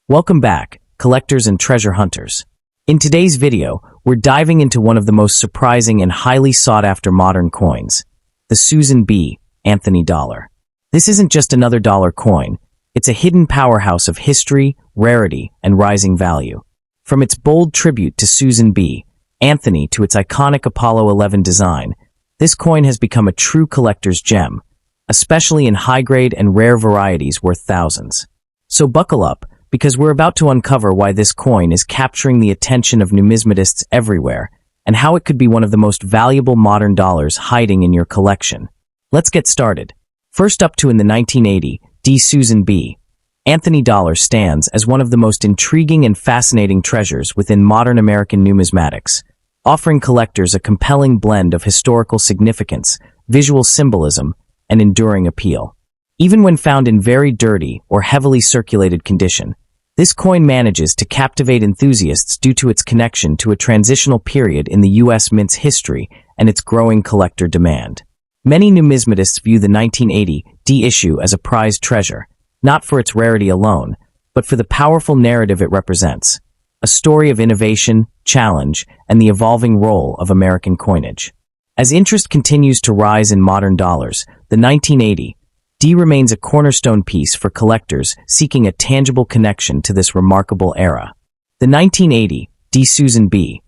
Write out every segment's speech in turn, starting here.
Welcome back, collectors and treasure hunters. In today's video, we're diving into one of the most surprising and highly sought-after modern coins, the Susan B. Anthony dollar. This isn't just another dollar coin, it's a hidden powerhouse of history, rarity, and rising value. From its bold tribute to Susan B. Anthony to its iconic Apollo 11 design, this coin has become a true collector's gem, especially in high-grade and rare varieties worth thousands. So buckle up, because we're about to uncover why this coin is capturing the attention of numismatists everywhere, and how it could be one of the most valuable modern dollars hiding in your collection. Let's get started. First up in the 1980, Susan B. Anthony dollar stands as one of the most intriguing and fascinating treasures within modern American numismatics, offering collectors a compelling blend of historical significance, visual symbolism, and enduring appeal. Even when found in very dirty or heavily circulated condition, this coin manages to captivate enthusiasts due to its connection to a transitional period in the U.S. Mint's history and its growing collector demand. Many numismatists view the 1980 issue as a prized treasure, not for its rarity alone, but for the powerful narrative it represents, a story of innovation, challenge, and the evolving role of American coinage. As interest continues to rise in modern dollars, the 1980 remains a cornerstone piece for collectors seeking a tangible connection to this remarkable era. The 1980 Susan B.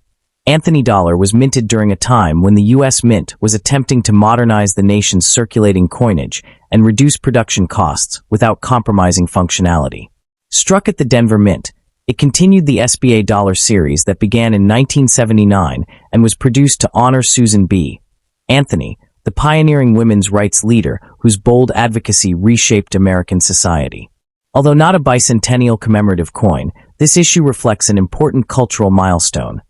Anthony dollar was minted during a time when the U.S. Mint was attempting to modernize the nation's circulating coinage and reduce production costs without compromising functionality. Struck at the Denver Mint, it continued the SBA dollar series that began in 1979 and was produced to honor Susan B. Anthony, the pioneering women's rights leader whose bold advocacy reshaped American society. Although not a bicentennial commemorative coin, this issue reflects an important cultural milestone,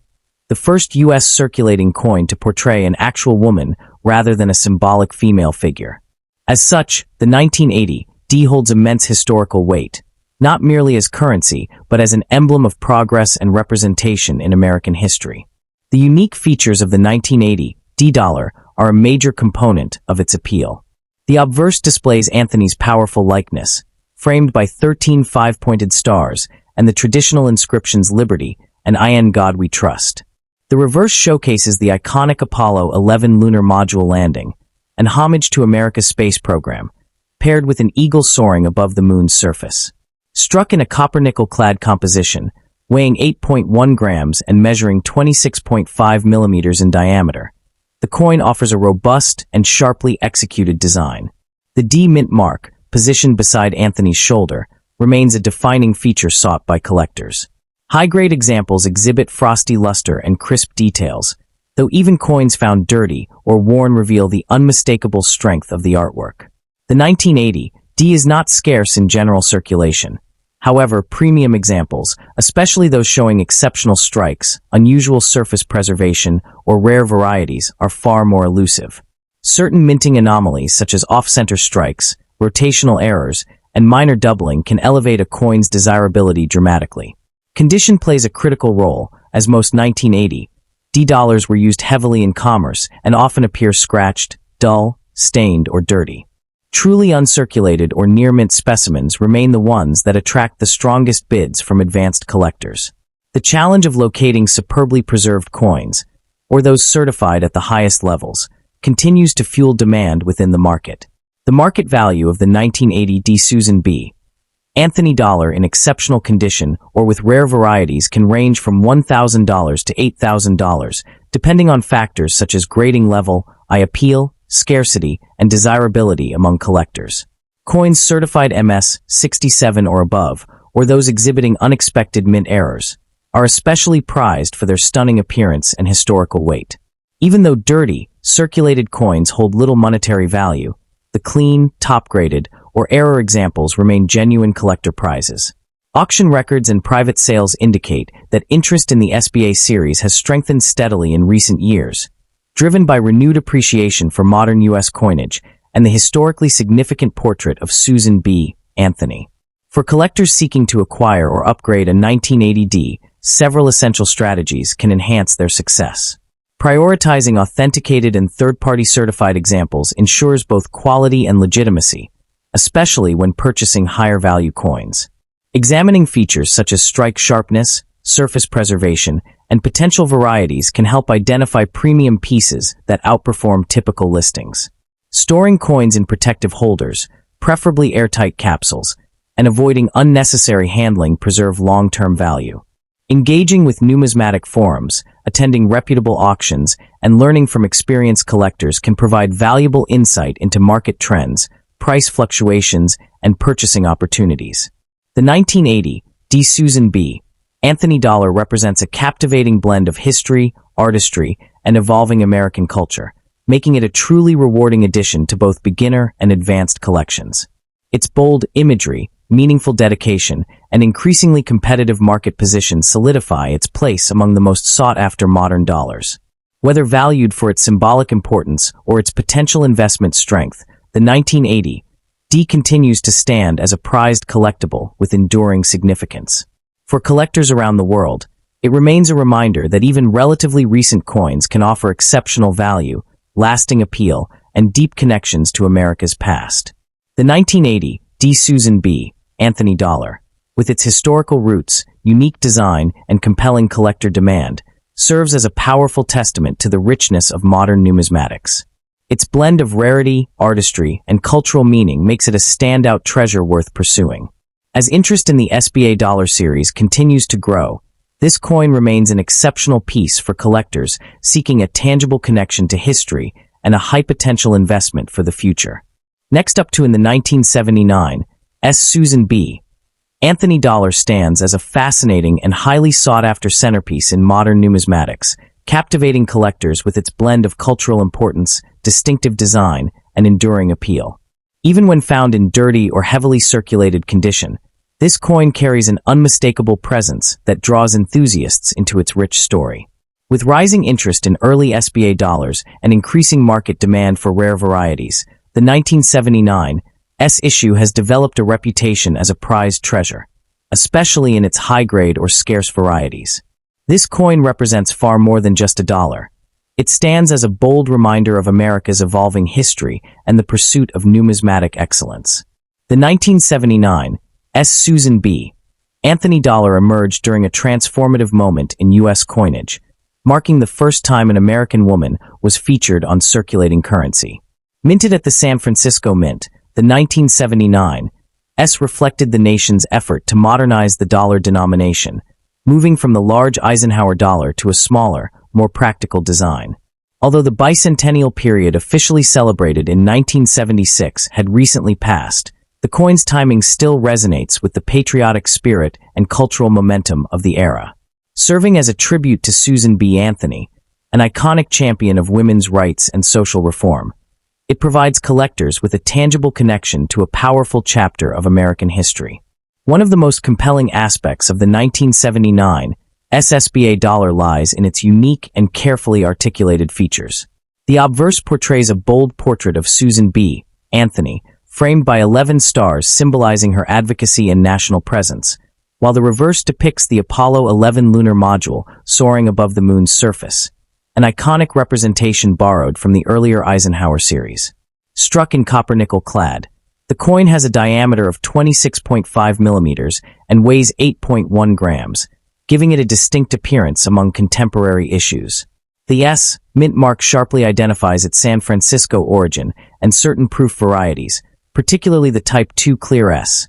the first U.S. circulating coin to portray an actual woman rather than a symbolic female figure. As such, the 1980 holds immense historical weight, not merely as currency, but as an emblem of progress and representation in American history. The unique features of the 1980 dollar are a major component of its appeal. The obverse displays Anthony's powerful likeness, framed by 13 five-pointed stars and the traditional inscriptions Liberty and In God We Trust. The reverse showcases the iconic Apollo 11 lunar module landing, an homage to America's space program, paired with an eagle soaring above the moon's surface. Struck in a copper-nickel-clad composition, weighing 8.1 grams and measuring 26.5 millimeters in diameter, the coin offers a robust and sharply executed design. The D mint mark, positioned beside Anthony's shoulder, remains a defining feature sought by collectors. High-grade examples exhibit frosty luster and crisp details, though even coins found dirty or worn reveal the unmistakable strength of the artwork. The 1980 is not scarce in general circulation. However, premium examples, especially those showing exceptional strikes, unusual surface preservation, or rare varieties, are far more elusive. Certain minting anomalies such as off-center strikes, rotational errors, and minor doubling can elevate a coin's desirability dramatically. Condition plays a critical role, as most 1980 dollars were used heavily in commerce and often appear scratched, dull, stained, or dirty. Truly uncirculated or near-mint specimens remain the ones that attract the strongest bids from advanced collectors. The challenge of locating superbly preserved coins, or those certified at the highest levels, continues to fuel demand within the market. The market value of the 1980 Susan B. Anthony dollar in exceptional condition or with rare varieties can range from $1,000 to $8,000, depending on factors such as grading level, appeal, scarcity, and desirability among collectors. Coins certified MS 67 or above, or those exhibiting unexpected mint errors, are especially prized for their stunning appearance and historical weight. Even though dirty, circulated coins hold little monetary value, the clean, top-graded, or error examples remain genuine collector prizes. Auction records and private sales indicate that interest in the SBA series has strengthened steadily in recent years, driven by renewed appreciation for modern U.S. coinage and the historically significant portrait of Susan B. Anthony. For collectors seeking to acquire or upgrade a 1980 several essential strategies can enhance their success. Prioritizing authenticated and third-party certified examples ensures both quality and legitimacy, especially when purchasing higher-value coins. Examining features such as strike sharpness, surface preservation, and potential varieties can help identify premium pieces that outperform typical listings. Storing coins in protective holders, preferably airtight capsules, and avoiding unnecessary handling preserve long-term value. Engaging with numismatic forums, attending reputable auctions, and learning from experienced collectors can provide valuable insight into market trends, price fluctuations, and purchasing opportunities. The 1980 D. Susan B. Anthony dollar represents a captivating blend of history, artistry, and evolving American culture, making it a truly rewarding addition to both beginner and advanced collections. Its bold imagery, meaningful dedication, and increasingly competitive market position solidify its place among the most sought-after modern dollars. Whether valued for its symbolic importance or its potential investment strength, the 1980 D continues to stand as a prized collectible with enduring significance. For collectors around the world, it remains a reminder that even relatively recent coins can offer exceptional value, lasting appeal, and deep connections to America's past. The 1980 D. Susan B. Anthony dollar, with its historical roots, unique design, and compelling collector demand, serves as a powerful testament to the richness of modern numismatics. Its blend of rarity, artistry, and cultural meaning makes it a standout treasure worth pursuing. As interest in the SBA dollar series continues to grow, this coin remains an exceptional piece for collectors seeking a tangible connection to history and a high-potential investment for the future. Next up in the 1979 S. Susan B. Anthony dollar stands as a fascinating and highly sought-after centerpiece in modern numismatics, captivating collectors with its blend of cultural importance, distinctive design, and enduring appeal. Even when found in dirty or heavily circulated condition, this coin carries an unmistakable presence that draws enthusiasts into its rich story. With rising interest in early SBA dollars and increasing market demand for rare varieties, the 1979 S issue has developed a reputation as a prized treasure, especially in its high-grade or scarce varieties. This coin represents far more than just a dollar. It stands as a bold reminder of America's evolving history and the pursuit of numismatic excellence. The 1979 S. Susan B. Anthony dollar emerged during a transformative moment in U.S. coinage, marking the first time an American woman was featured on circulating currency. Minted at the San Francisco Mint, the 1979 S reflected the nation's effort to modernize the dollar denomination, moving from the large Eisenhower dollar to a smaller, more practical design. Although the bicentennial period officially celebrated in 1976 had recently passed, the coin's timing still resonates with the patriotic spirit and cultural momentum of the era. Serving as a tribute to Susan B. Anthony, an iconic champion of women's rights and social reform, it provides collectors with a tangible connection to a powerful chapter of American history. One of the most compelling aspects of the 1979 SBA dollar lies in its unique and carefully articulated features. The obverse portrays a bold portrait of Susan B. Anthony, framed by 11 stars symbolizing her advocacy and national presence, while the reverse depicts the Apollo 11 lunar module soaring above the moon's surface, an iconic representation borrowed from the earlier Eisenhower series. Struck in copper-nickel clad, the coin has a diameter of 26.5 millimeters and weighs 8.1 grams, giving it a distinct appearance among contemporary issues. The S mint mark sharply identifies its San Francisco origin, and certain proof varieties, particularly the Type II Clear S,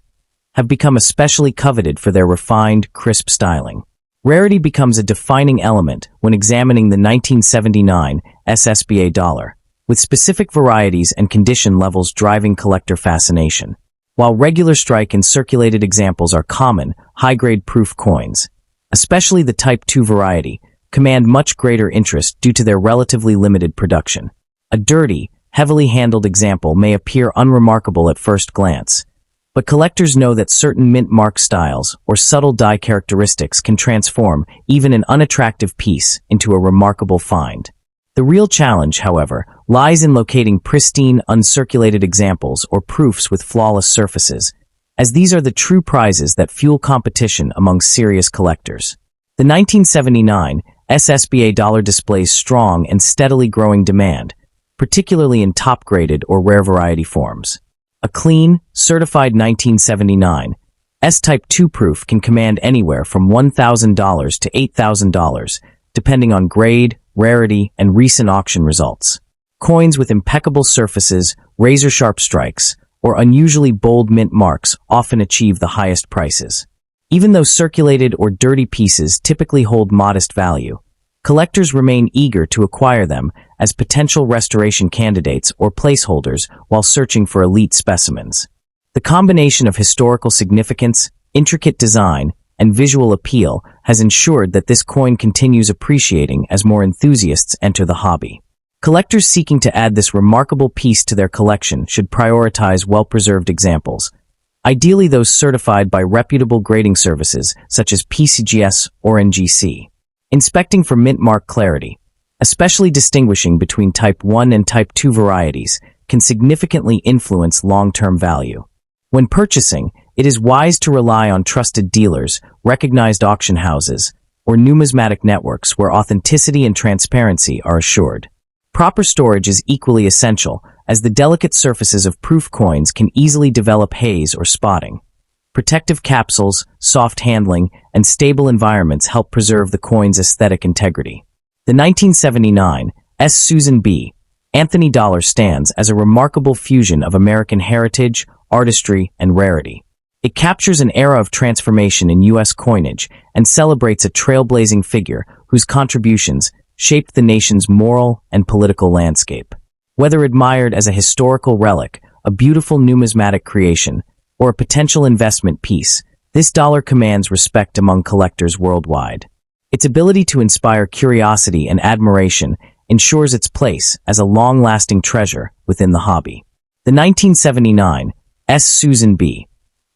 have become especially coveted for their refined, crisp styling. Rarity becomes a defining element when examining the 1979 SBA dollar, with specific varieties and condition levels driving collector fascination. While regular strike and circulated examples are common, high-grade proof coins, especially the Type II variety, command much greater interest due to their relatively limited production. A dirty, heavily handled example may appear unremarkable at first glance, but collectors know that certain mint mark styles or subtle die characteristics can transform even an unattractive piece into a remarkable find. The real challenge, however, lies in locating pristine, uncirculated examples or proofs with flawless surfaces, as these are the true prizes that fuel competition among serious collectors. The 1979 SBA dollar displays strong and steadily growing demand, particularly in top-graded or rare variety forms. A clean, certified 1979 S-Type 2 proof can command anywhere from $1,000 to $8,000, depending on grade, rarity, and recent auction results. Coins with impeccable surfaces, razor-sharp strikes, or unusually bold mint marks often achieve the highest prices. Even though circulated or dirty pieces typically hold modest value, collectors remain eager to acquire them as potential restoration candidates or placeholders while searching for elite specimens. The combination of historical significance, intricate design, and visual appeal has ensured that this coin continues appreciating as more enthusiasts enter the hobby. Collectors seeking to add this remarkable piece to their collection should prioritize well-preserved examples, ideally those certified by reputable grading services such as PCGS or NGC. Inspecting for mint mark clarity, especially distinguishing between Type 1 and Type 2 varieties, can significantly influence long-term value. When purchasing, it is wise to rely on trusted dealers, recognized auction houses, or numismatic networks where authenticity and transparency are assured. Proper storage is equally essential, as the delicate surfaces of proof coins can easily develop haze or spotting. Protective capsules, soft handling, and stable environments help preserve the coin's aesthetic integrity. The 1979 S. Susan B. Anthony dollar stands as a remarkable fusion of American heritage, artistry, and rarity. It captures an era of transformation in U.S. coinage and celebrates a trailblazing figure whose contributions shaped the nation's moral and political landscape. Whether admired as a historical relic, a beautiful numismatic creation, or a potential investment piece, this dollar commands respect among collectors worldwide. Its ability to inspire curiosity and admiration ensures its place as a long-lasting treasure within the hobby. The 1979 S. Susan B.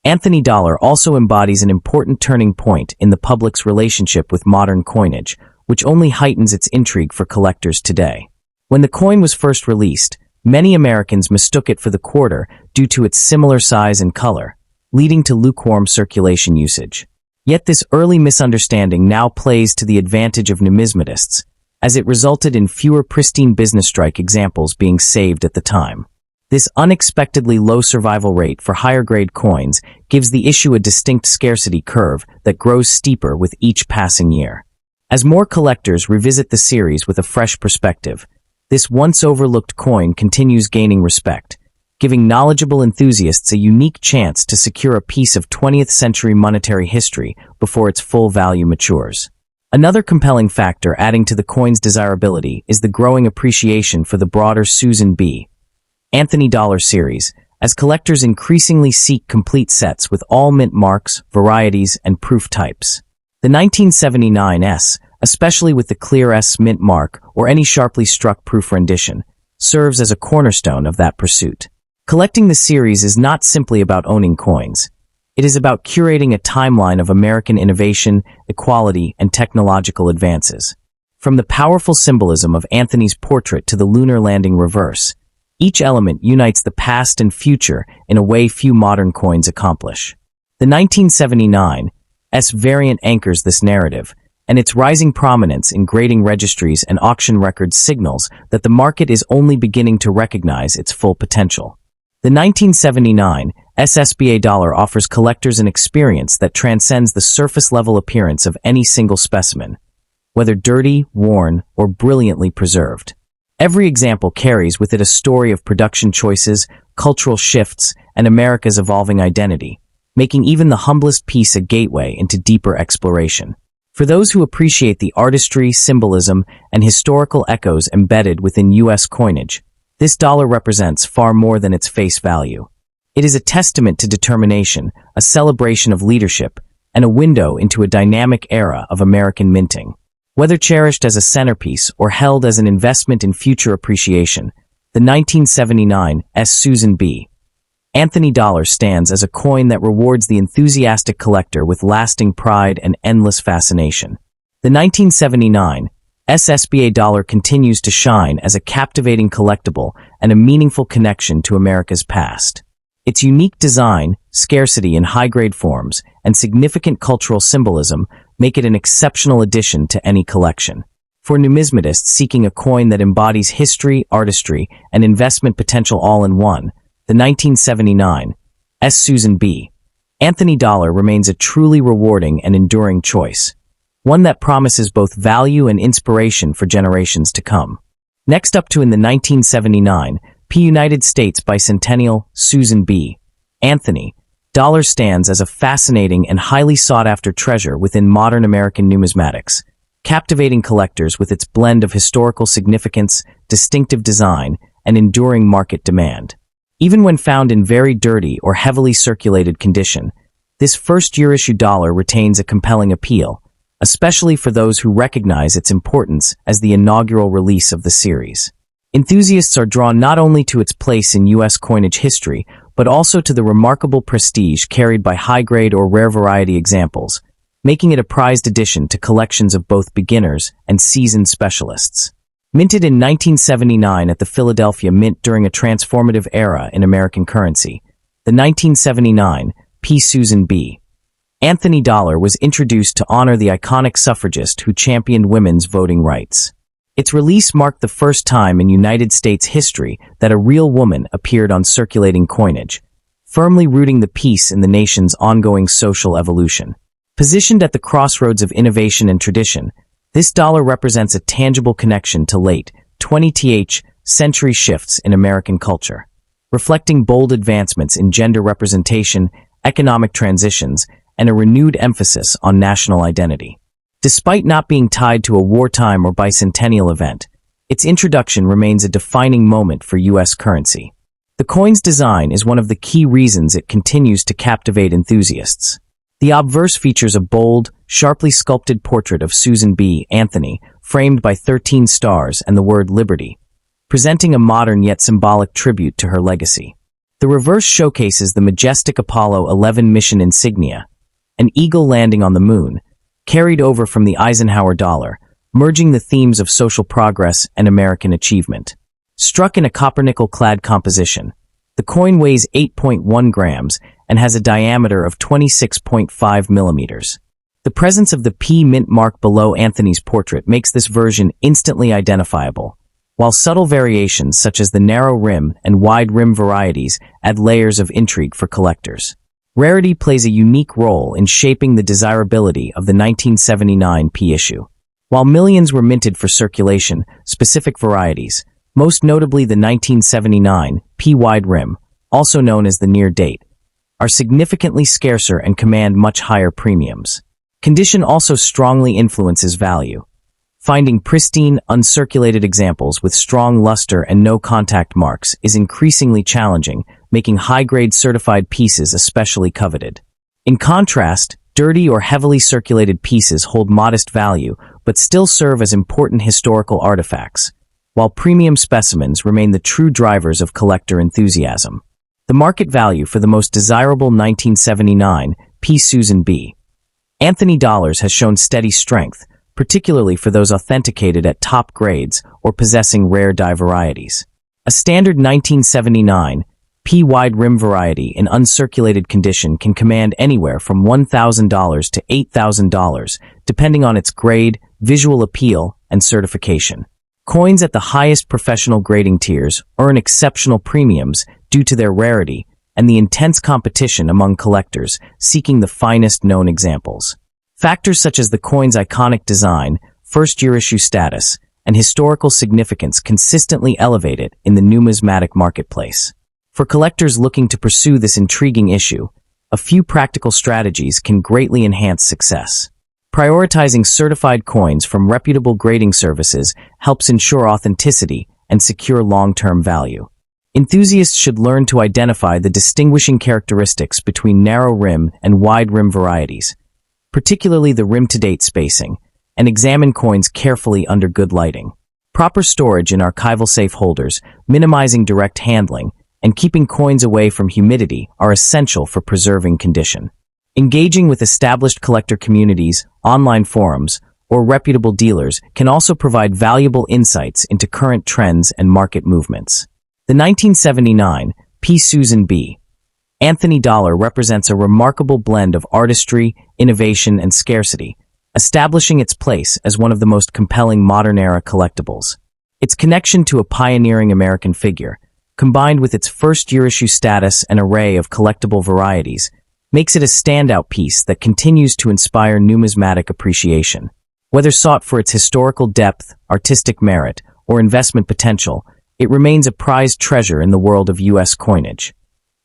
Anthony dollar also embodies an important turning point in the public's relationship with modern coinage, which only heightens its intrigue for collectors today. When the coin was first released, many Americans mistook it for the quarter due to its similar size and color, leading to lukewarm circulation usage. Yet this early misunderstanding now plays to the advantage of numismatists, as it resulted in fewer pristine business strike examples being saved at the time. This unexpectedly low survival rate for higher-grade coins gives the issue a distinct scarcity curve that grows steeper with each passing year. As more collectors revisit the series with a fresh perspective, this once-overlooked coin continues gaining respect, giving knowledgeable enthusiasts a unique chance to secure a piece of 20th-century monetary history before its full value matures. Another compelling factor adding to the coin's desirability is the growing appreciation for the broader Susan B. Anthony dollar series, as collectors increasingly seek complete sets with all mint marks, varieties, and proof types. The 1979 S, especially with the clear S mint mark or any sharply struck proof rendition, serves as a cornerstone of that pursuit. Collecting the series is not simply about owning coins. It is about curating a timeline of American innovation, equality, and technological advances. From the powerful symbolism of Anthony's portrait to the lunar landing reverse, each element unites the past and future in a way few modern coins accomplish. The 1979 S variant anchors this narrative, and its rising prominence in grading registries and auction records signals that the market is only beginning to recognize its full potential. The 1979 SSBA dollar offers collectors an experience that transcends the surface-level appearance of any single specimen, whether dirty, worn, or brilliantly preserved. Every example carries with it a story of production choices, cultural shifts, and America's evolving identity, making even the humblest piece a gateway into deeper exploration. For those who appreciate the artistry, symbolism, and historical echoes embedded within U.S. coinage, this dollar represents far more than its face value. It is a testament to determination, a celebration of leadership, and a window into a dynamic era of American minting. Whether cherished as a centerpiece or held as an investment in future appreciation, the 1979 S. Susan B. Anthony dollar stands as a coin that rewards the enthusiastic collector with lasting pride and endless fascination. The 1979 SSBA dollar continues to shine as a captivating collectible and a meaningful connection to America's past. Its unique design, scarcity in high-grade forms, and significant cultural symbolism make it an exceptional addition to any collection. For numismatists seeking a coin that embodies history, artistry, and investment potential all in one, the 1979 S. Susan B. Anthony Dollar remains a truly rewarding and enduring choice, one that promises both value and inspiration for generations to come. Next up to in the 1979 United States bicentennial Susan B. Anthony Dollar stands as a fascinating and highly sought-after treasure within modern American numismatics, captivating collectors with its blend of historical significance, distinctive design, and enduring market demand. Even when found in very dirty or heavily circulated condition, this first-year issue dollar retains a compelling appeal, especially for those who recognize its importance as the inaugural release of the series. Enthusiasts are drawn not only to its place in U.S. coinage history, but also to the remarkable prestige carried by high-grade or rare variety examples, making it a prized addition to collections of both beginners and seasoned specialists. Minted in 1979 at the Philadelphia Mint during a transformative era in American currency, the 1979 Susan B. Anthony Dollar was introduced to honor the iconic suffragist who championed women's voting rights. Its release marked the first time in United States history that a real woman appeared on circulating coinage, firmly rooting the piece in the nation's ongoing social evolution. Positioned at the crossroads of innovation and tradition, this dollar represents a tangible connection to late 20th century shifts in American culture, reflecting bold advancements in gender representation, economic transitions, and a renewed emphasis on national identity. Despite not being tied to a wartime or bicentennial event, its introduction remains a defining moment for U.S. currency. The coin's design is one of the key reasons it continues to captivate enthusiasts. The obverse features a bold, sharply sculpted portrait of Susan B. Anthony, framed by 13 stars and the word Liberty, presenting a modern yet symbolic tribute to her legacy. The reverse showcases the majestic Apollo 11 mission insignia, an eagle landing on the moon, carried over from the Eisenhower dollar, merging the themes of social progress and American achievement. Struck in a copper-nickel-clad composition, the coin weighs 8.1 grams and has a diameter of 26.5 millimeters. The presence of the P mint mark below Anthony's portrait makes this version instantly identifiable, while subtle variations such as the narrow rim and wide rim varieties add layers of intrigue for collectors. Rarity plays a unique role in shaping the desirability of the 1979 P issue. While millions were minted for circulation, specific varieties, most notably the 1979 P wide rim, also known as the near date, are significantly scarcer and command much higher premiums. Condition also strongly influences value. Finding pristine, uncirculated examples with strong luster and no contact marks is increasingly challenging, making high-grade certified pieces especially coveted. In contrast, dirty or heavily circulated pieces hold modest value but still serve as important historical artifacts, while premium specimens remain the true drivers of collector enthusiasm. The market value for the most desirable 1979 P. Susan B. Anthony dollars has shown steady strength, particularly for those authenticated at top grades or possessing rare die varieties. A standard 1979 P wide rim variety in uncirculated condition can command anywhere from $1,000 to $8,000, depending on its grade, visual appeal, and certification. Coins at the highest professional grading tiers earn exceptional premiums due to their rarity and the intense competition among collectors seeking the finest known examples. Factors such as the coin's iconic design, first-year issue status, and historical significance consistently elevate it in the numismatic marketplace. For collectors looking to pursue this intriguing issue, a few practical strategies can greatly enhance success. Prioritizing certified coins from reputable grading services helps ensure authenticity and secure long-term value. Enthusiasts should learn to identify the distinguishing characteristics between narrow rim and wide rim varieties, particularly the rim-to-date spacing, and examine coins carefully under good lighting. Proper storage in archival safe holders, minimizing direct handling, and keeping coins away from humidity are essential for preserving condition. Engaging with established collector communities, online forums, or reputable dealers can also provide valuable insights into current trends and market movements. The 1979 P. Susan B. Anthony dollar represents a remarkable blend of artistry, innovation, and scarcity, establishing its place as one of the most compelling modern-era collectibles. Its connection to a pioneering American figure, combined with its first-year issue status and array of collectible varieties, makes it a standout piece that continues to inspire numismatic appreciation. Whether sought for its historical depth, artistic merit, or investment potential, it remains a prized treasure in the world of U.S. coinage.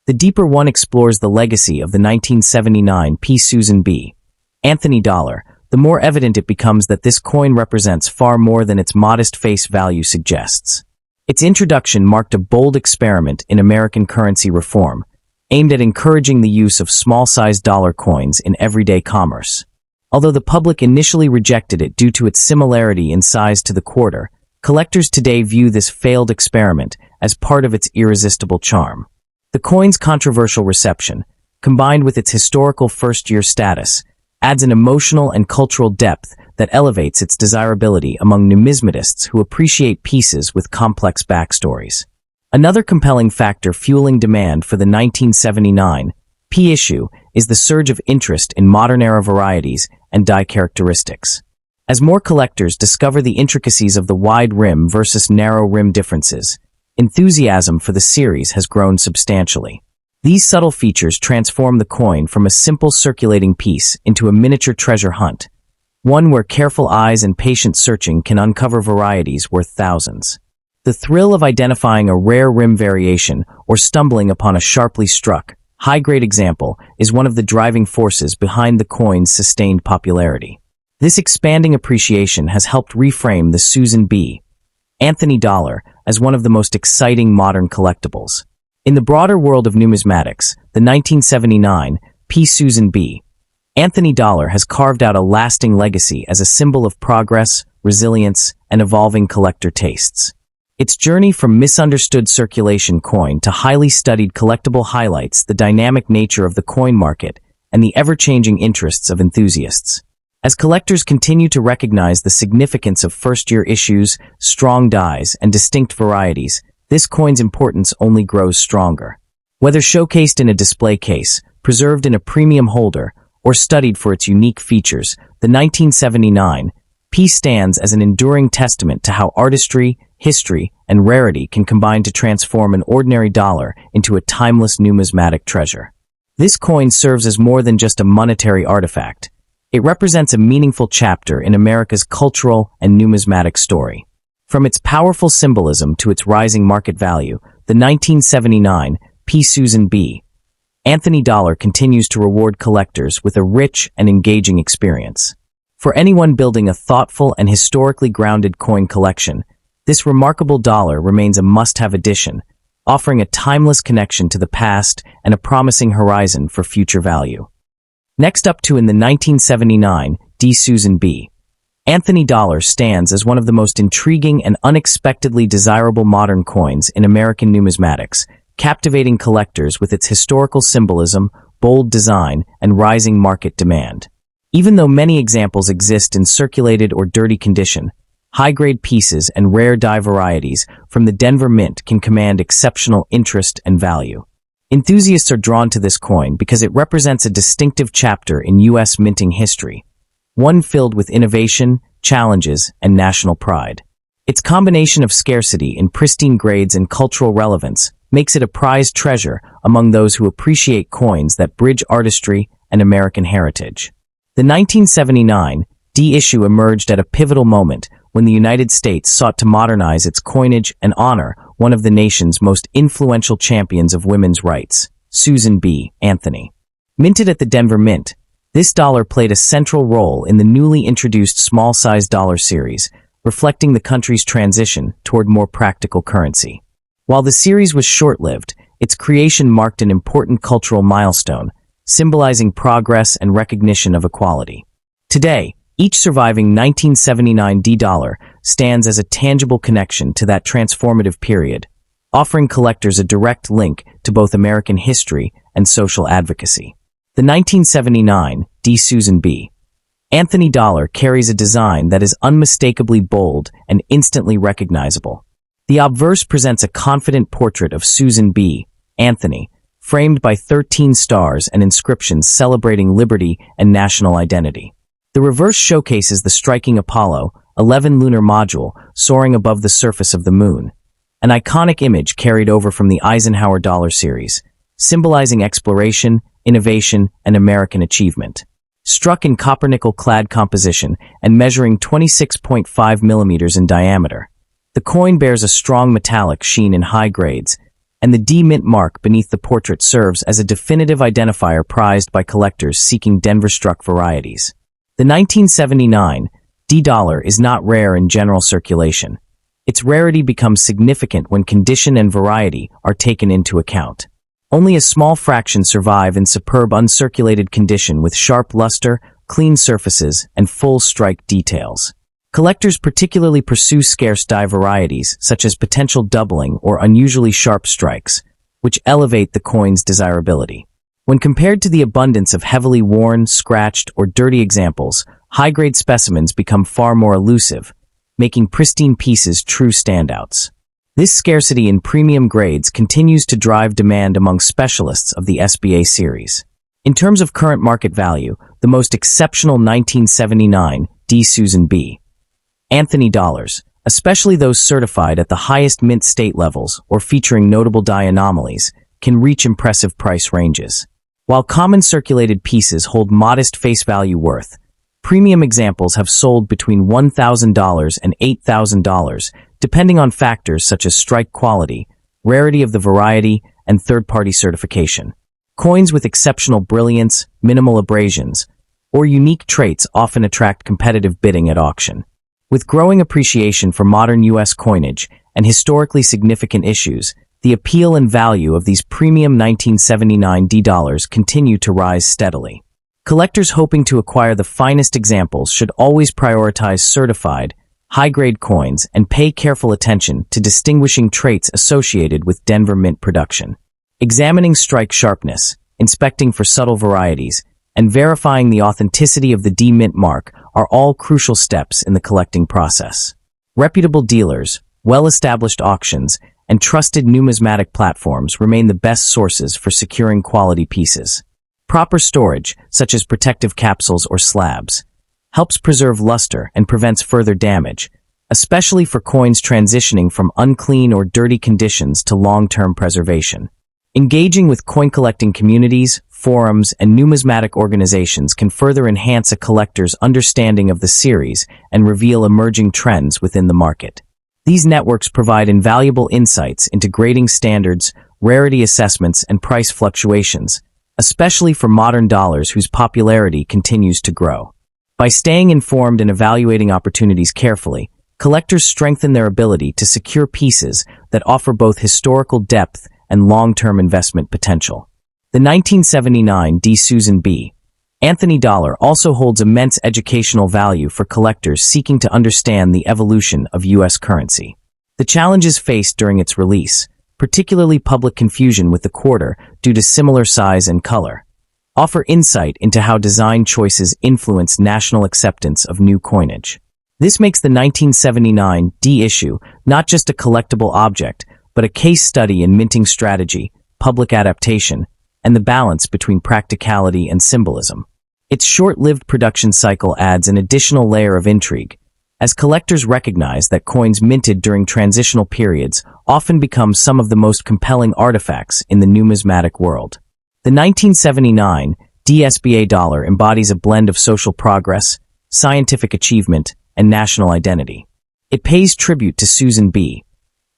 The deeper one explores the legacy of the 1979 P. Susan B. Anthony dollar. The more evident it becomes that this coin represents far more than its modest face value suggests. Its introduction marked a bold experiment in American currency reform, aimed at encouraging the use of small-sized dollar coins in everyday commerce. Although the public initially rejected it due to its similarity in size to the quarter, collectors today view this failed experiment as part of its irresistible charm. The coin's controversial reception, combined with its historical first-year status, adds an emotional and cultural depth that elevates its desirability among numismatists who appreciate pieces with complex backstories. Another compelling factor fueling demand for the 1979 P issue is the surge of interest in modern-era varieties and die characteristics. As more collectors discover the intricacies of the wide rim versus narrow rim differences, enthusiasm for the series has grown substantially. These subtle features transform the coin from a simple circulating piece into a miniature treasure hunt, one where careful eyes and patient searching can uncover varieties worth thousands. The thrill of identifying a rare rim variation or stumbling upon a sharply struck, high-grade example is one of the driving forces behind the coin's sustained popularity. This expanding appreciation has helped reframe the Susan B. Anthony dollar as one of the most exciting modern collectibles. In the broader world of numismatics, the 1979 P. Susan B. Anthony dollar has carved out a lasting legacy as a symbol of progress, resilience, and evolving collector tastes. Its journey from misunderstood circulation coin to highly studied collectible highlights the dynamic nature of the coin market and the ever-changing interests of enthusiasts. As collectors continue to recognize the significance of first-year issues, strong dies, and distinct varieties, this coin's importance only grows stronger. Whether showcased in a display case, preserved in a premium holder, or studied for its unique features, the 1979 P stands as an enduring testament to how artistry, history, and rarity can combine to transform an ordinary dollar into a timeless numismatic treasure. This coin serves as more than just a monetary artifact. It represents a meaningful chapter in America's cultural and numismatic story. From its powerful symbolism to its rising market value, the 1979 P. Susan B. Anthony dollar continues to reward collectors with a rich and engaging experience. For anyone building a thoughtful and historically grounded coin collection, this remarkable dollar remains a must-have addition, offering a timeless connection to the past and a promising horizon for future value. Next up in the 1979 D. Susan B. Anthony dollar stands as one of the most intriguing and unexpectedly desirable modern coins in American numismatics, captivating collectors with its historical symbolism, bold design, and rising market demand. Even though many examples exist in circulated or dirty condition, high-grade pieces and rare die varieties from the Denver Mint can command exceptional interest and value. Enthusiasts are drawn to this coin because it represents a distinctive chapter in U.S. minting history, one filled with innovation, challenges, and national pride. Its combination of scarcity in pristine grades and cultural relevance makes it a prized treasure among those who appreciate coins that bridge artistry and American heritage. The 1979 D issue emerged at a pivotal moment when the United States sought to modernize its coinage and honor one of the nation's most influential champions of women's rights, Susan B. Anthony. Minted at the Denver Mint, this dollar played a central role in the newly introduced small-sized dollar series, reflecting the country's transition toward more practical currency. While the series was short-lived, its creation marked an important cultural milestone, symbolizing progress and recognition of equality. Today, each surviving 1979 D dollar stands as a tangible connection to that transformative period, offering collectors a direct link to both American history and social advocacy. The 1979 D. Susan B. Anthony dollar carries a design that is unmistakably bold and instantly recognizable. The obverse presents a confident portrait of Susan B. Anthony, framed by 13 stars and inscriptions celebrating liberty and national identity. The reverse showcases the striking Apollo 11 lunar module soaring above the surface of the moon, an iconic image carried over from the Eisenhower dollar series, symbolizing exploration, innovation, and American achievement. Struck in copper-nickel-clad composition and measuring 26.5 millimeters in diameter, the coin bears a strong metallic sheen in high grades, and the D Mint mark beneath the portrait serves as a definitive identifier prized by collectors seeking Denver-struck varieties. The 1979 D dollar is not rare in general circulation. Its rarity becomes significant when condition and variety are taken into account. Only a small fraction survive in superb uncirculated condition with sharp luster, clean surfaces, and full strike details. Collectors particularly pursue scarce die varieties, such as potential doubling or unusually sharp strikes, which elevate the coin's desirability. When compared to the abundance of heavily worn, scratched, or dirty examples, high-grade specimens become far more elusive, making pristine pieces true standouts. This scarcity in premium grades continues to drive demand among specialists of the SBA series. In terms of current market value, the most exceptional 1979 D Susan B. Anthony dollars, especially those certified at the highest mint state levels or featuring notable die anomalies, can reach impressive price ranges. While common circulated pieces hold modest face value worth, premium examples have sold between $1,000 and $8,000, depending on factors such as strike quality, rarity of the variety, and third-party certification. Coins with exceptional brilliance, minimal abrasions, or unique traits often attract competitive bidding at auction. With growing appreciation for modern U.S. coinage and historically significant issues, the appeal and value of these premium 1979 D dollars continue to rise steadily. Collectors hoping to acquire the finest examples should always prioritize certified, high-grade coins and pay careful attention to distinguishing traits associated with Denver Mint production. Examining strike sharpness, inspecting for subtle varieties, and verifying the authenticity of the D Mint mark are all crucial steps in the collecting process. Reputable dealers, well-established auctions, and trusted numismatic platforms remain the best sources for securing quality pieces. Proper storage, such as protective capsules or slabs, helps preserve luster and prevents further damage, especially for coins transitioning from unclean or dirty conditions to long-term preservation. Engaging with coin collecting communities, forums, and numismatic organizations can further enhance a collector's understanding of the series and reveal emerging trends within the market. These networks provide invaluable insights into grading standards, rarity assessments, and price fluctuations, especially for modern dollars whose popularity continues to grow. By staying informed and evaluating opportunities carefully, collectors strengthen their ability to secure pieces that offer both historical depth and long-term investment potential. The 1979 D Susan B. Anthony dollar also holds immense educational value for collectors seeking to understand the evolution of U.S. currency. The challenges faced during its release, particularly public confusion with the quarter due to similar size and color, offer insight into how design choices influence national acceptance of new coinage. This makes the 1979 D issue not just a collectible object, but a case study in minting strategy, public adaptation, and the balance between practicality and symbolism. Its short-lived production cycle adds an additional layer of intrigue, as collectors recognize that coins minted during transitional periods often become some of the most compelling artifacts in the numismatic world. The 1979 DSBA dollar embodies a blend of social progress, scientific achievement, and national identity. It pays tribute to Susan B.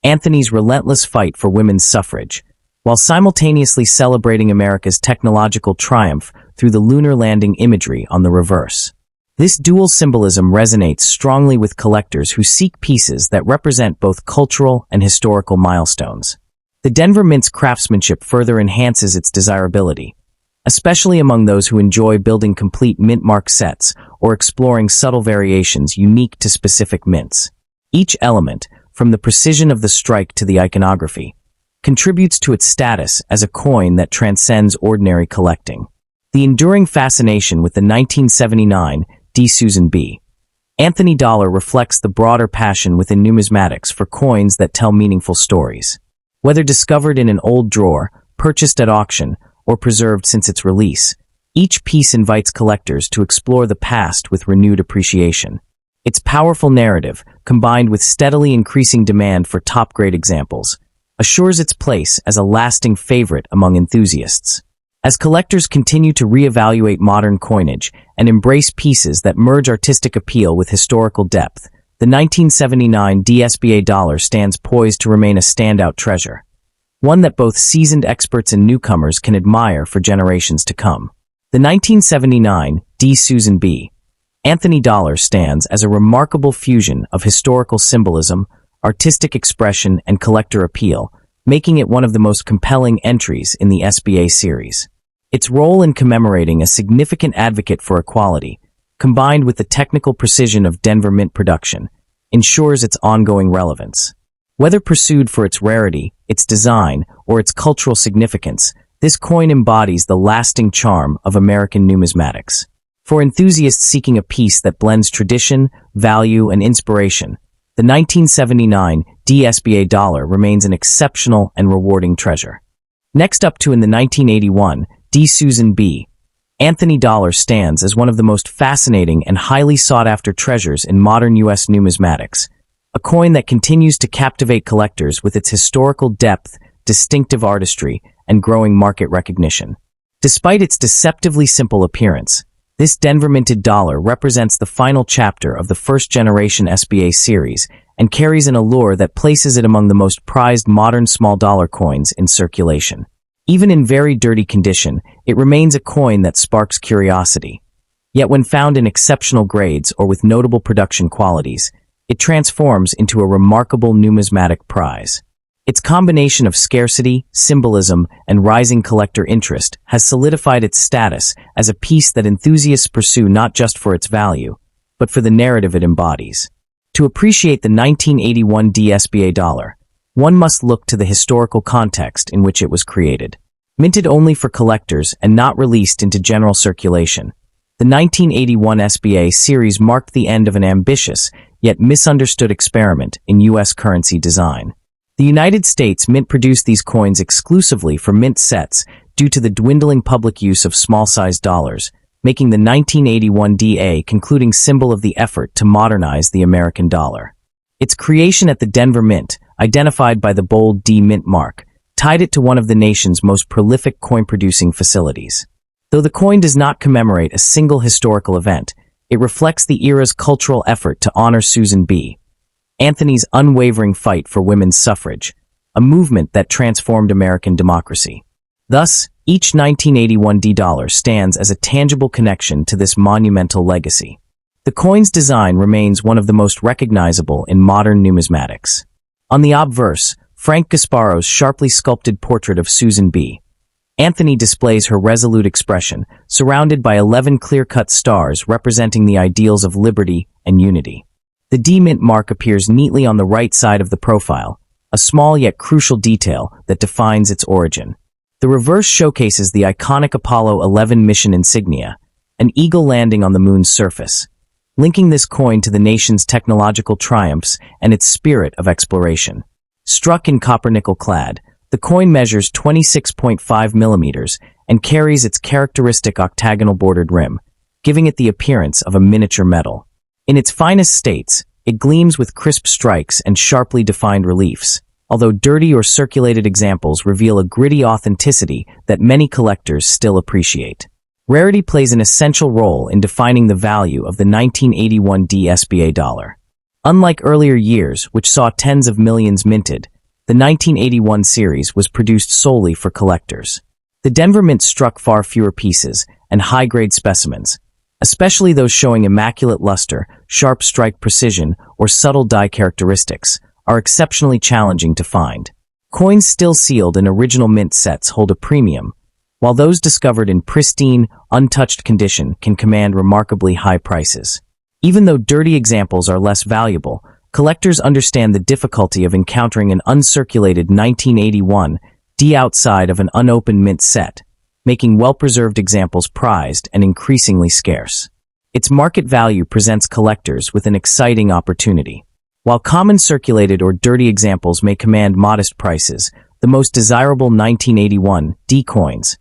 Anthony's relentless fight for women's suffrage, while simultaneously celebrating America's technological triumph through the lunar landing imagery on the reverse. This dual symbolism resonates strongly with collectors who seek pieces that represent both cultural and historical milestones. The Denver Mint's craftsmanship further enhances its desirability, especially among those who enjoy building complete mint mark sets or exploring subtle variations unique to specific mints. Each element, from the precision of the strike to the iconography, contributes to its status as a coin that transcends ordinary collecting. The enduring fascination with the 1979 D Susan B. Anthony dollar reflects the broader passion within numismatics for coins that tell meaningful stories. Whether discovered in an old drawer, purchased at auction, or preserved since its release, each piece invites collectors to explore the past with renewed appreciation. Its powerful narrative, combined with steadily increasing demand for top-grade examples, assures its place as a lasting favorite among enthusiasts. As collectors continue to reevaluate modern coinage and embrace pieces that merge artistic appeal with historical depth, the 1979 DSBA dollar stands poised to remain a standout treasure, one that both seasoned experts and newcomers can admire for generations to come. The 1979 D. Susan B. Anthony dollar stands as a remarkable fusion of historical symbolism, artistic expression, and collector appeal, making it one of the most compelling entries in the SBA series. Its role in commemorating a significant advocate for equality, combined with the technical precision of Denver Mint production, ensures its ongoing relevance. Whether pursued for its rarity, its design, or its cultural significance, this coin embodies the lasting charm of American numismatics. For enthusiasts seeking a piece that blends tradition, value, and inspiration, the 1979 DSBA dollar remains an exceptional and rewarding treasure. Next up in the 1981 D. Susan B. Anthony dollar stands as one of the most fascinating and highly sought-after treasures in modern U.S. numismatics, a coin that continues to captivate collectors with its historical depth, distinctive artistry, and growing market recognition. Despite its deceptively simple appearance, this Denver-minted dollar represents the final chapter of the first-generation SBA series and carries an allure that places it among the most prized modern small dollar coins in circulation. Even in very dirty condition, it remains a coin that sparks curiosity. Yet when found in exceptional grades or with notable production qualities, it transforms into a remarkable numismatic prize. Its combination of scarcity, symbolism, and rising collector interest has solidified its status as a piece that enthusiasts pursue not just for its value, but for the narrative it embodies. To appreciate the 1981 DSBA dollar, one must look to the historical context in which it was created. Minted only for collectors and not released into general circulation, the 1981 SBA series marked the end of an ambitious, yet misunderstood experiment in U.S. currency design. The United States Mint produced these coins exclusively for mint sets due to the dwindling public use of small-sized dollars, making the 1981 DA concluding symbol of the effort to modernize the American dollar. Its creation at the Denver Mint, identified by the bold D Mint mark, tied it to one of the nation's most prolific coin-producing facilities. Though the coin does not commemorate a single historical event, it reflects the era's cultural effort to honor Susan B. Anthony's unwavering fight for women's suffrage, a movement that transformed American democracy. Thus, each 1981 D dollar stands as a tangible connection to this monumental legacy. The coin's design remains one of the most recognizable in modern numismatics. On the obverse, Frank Gasparo's sharply sculpted portrait of Susan B. Anthony displays her resolute expression, surrounded by 11 clear-cut stars representing the ideals of liberty and unity. The D Mint mark appears neatly on the right side of the profile, a small yet crucial detail that defines its origin. The reverse showcases the iconic Apollo 11 mission insignia, an eagle landing on the moon's surface, linking this coin to the nation's technological triumphs and its spirit of exploration. Struck in copper-nickel clad, the coin measures 26.5 millimeters and carries its characteristic octagonal bordered rim, giving it the appearance of a miniature medal. In its finest states, it gleams with crisp strikes and sharply defined reliefs, although dirty or circulated examples reveal a gritty authenticity that many collectors still appreciate. Rarity plays an essential role in defining the value of the 1981 DSBA dollar. Unlike earlier years, which saw tens of millions minted, the 1981 series was produced solely for collectors. The Denver Mint struck far fewer pieces and high-grade specimens, especially those showing immaculate luster, sharp strike precision, or subtle die characteristics, are exceptionally challenging to find. Coins still sealed in original mint sets hold a premium, while those discovered in pristine, untouched condition can command remarkably high prices. Even though dirty examples are less valuable, collectors understand the difficulty of encountering an uncirculated 1981 D outside of an unopened mint set, making well-preserved examples prized and increasingly scarce. Its market value presents collectors with an exciting opportunity. While common circulated or dirty examples may command modest prices, the most desirable 1981 D coins,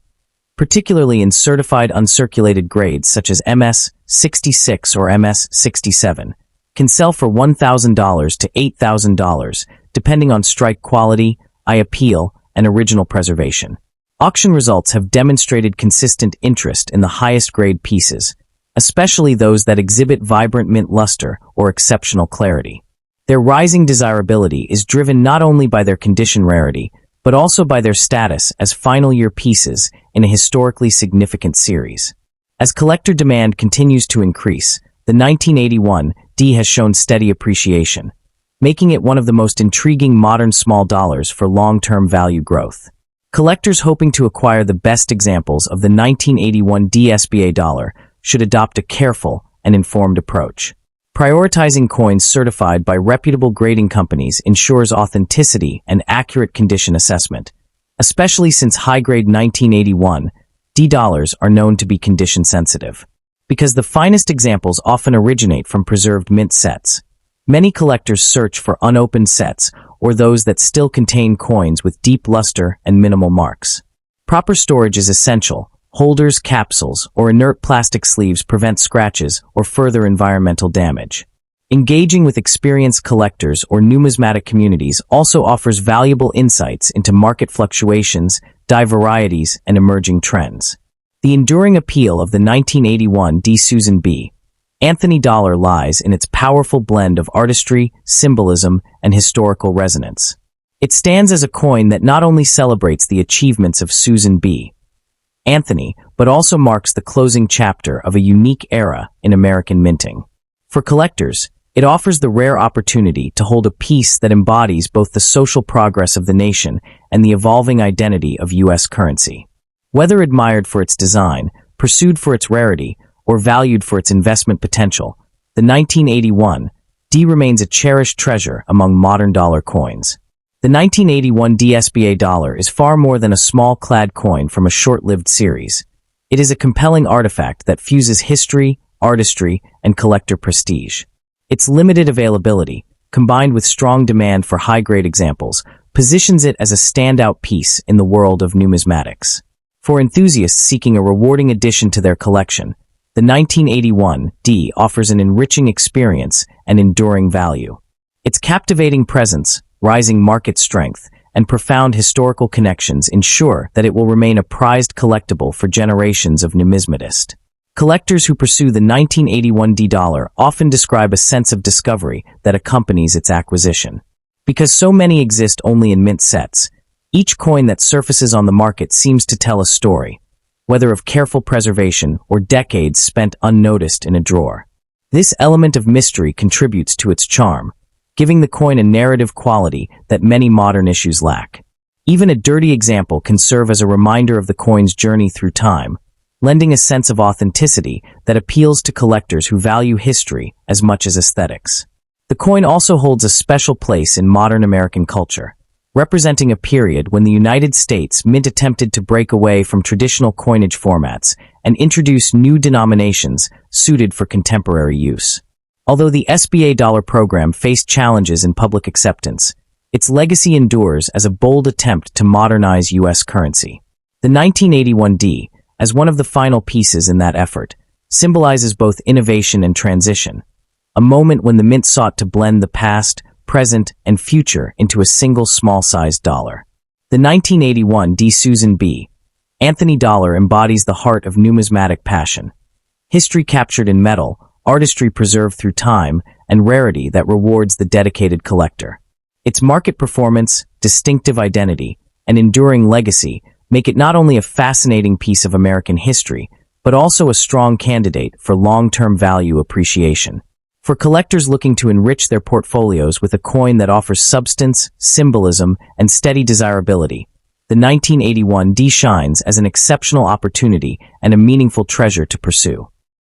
particularly in certified uncirculated grades such as MS-66 or MS-67, can sell for $1,000 to $8,000, depending on strike quality, eye appeal, and original preservation. Auction results have demonstrated consistent interest in the highest grade pieces, especially those that exhibit vibrant mint luster or exceptional clarity. Their rising desirability is driven not only by their condition rarity, but also by their status as final-year pieces in a historically significant series. As collector demand continues to increase, the 1981 D has shown steady appreciation, making it one of the most intriguing modern small dollars for long-term value growth. Collectors hoping to acquire the best examples of the 1981 D SBA dollar should adopt a careful and informed approach. Prioritizing coins certified by reputable grading companies ensures authenticity and accurate condition assessment, especially since high-grade 1981 D dollars are known to be condition sensitive. Because the finest examples often originate from preserved mint sets, many collectors search for unopened sets or those that still contain coins with deep luster and minimal marks. Proper storage is essential. Holders, capsules, or inert plastic sleeves prevent scratches or further environmental damage. Engaging with experienced collectors or numismatic communities also offers valuable insights into market fluctuations, die varieties, and emerging trends. The enduring appeal of the 1981 D Susan B. Anthony dollar lies in its powerful blend of artistry, symbolism, and historical resonance. It stands as a coin that not only celebrates the achievements of Susan B. Anthony, but also marks the closing chapter of a unique era in American minting. For collectors, it offers the rare opportunity to hold a piece that embodies both the social progress of the nation and the evolving identity of U.S. currency. Whether admired for its design, pursued for its rarity, or valued for its investment potential, the 1981 D remains a cherished treasure among modern dollar coins. The 1981 D SBA dollar is far more than a small clad coin from a short-lived series. It is a compelling artifact that fuses history, artistry, and collector prestige. Its limited availability, combined with strong demand for high-grade examples, positions it as a standout piece in the world of numismatics. For enthusiasts seeking a rewarding addition to their collection, the 1981 D offers an enriching experience and enduring value. Its captivating presence, rising market strength, and profound historical connections ensure that it will remain a prized collectible for generations of numismatists. Collectors who pursue the 1981 D dollar often describe a sense of discovery that accompanies its acquisition. Because so many exist only in mint sets, each coin that surfaces on the market seems to tell a story, whether of careful preservation or decades spent unnoticed in a drawer. This element of mystery contributes to its charm, giving the coin a narrative quality that many modern issues lack. Even a dirty example can serve as a reminder of the coin's journey through time, lending a sense of authenticity that appeals to collectors who value history as much as aesthetics. The coin also holds a special place in modern American culture, representing a period when the United States Mint attempted to break away from traditional coinage formats and introduce new denominations suited for contemporary use. Although the SBA dollar program faced challenges in public acceptance, its legacy endures as a bold attempt to modernize U.S. currency. The 1981 D, as one of the final pieces in that effort, symbolizes both innovation and transition, a moment when the mint sought to blend the past, present, and future into a single small-sized dollar. The 1981 D Susan B. Anthony dollar embodies the heart of numismatic passion. History captured in metal, artistry preserved through time, and rarity that rewards the dedicated collector. Its market performance, distinctive identity, and enduring legacy make it not only a fascinating piece of American history, but also a strong candidate for long-term value appreciation. For collectors looking to enrich their portfolios with a coin that offers substance, symbolism, and steady desirability, the 1981 D shines as an exceptional opportunity and a meaningful treasure to pursue.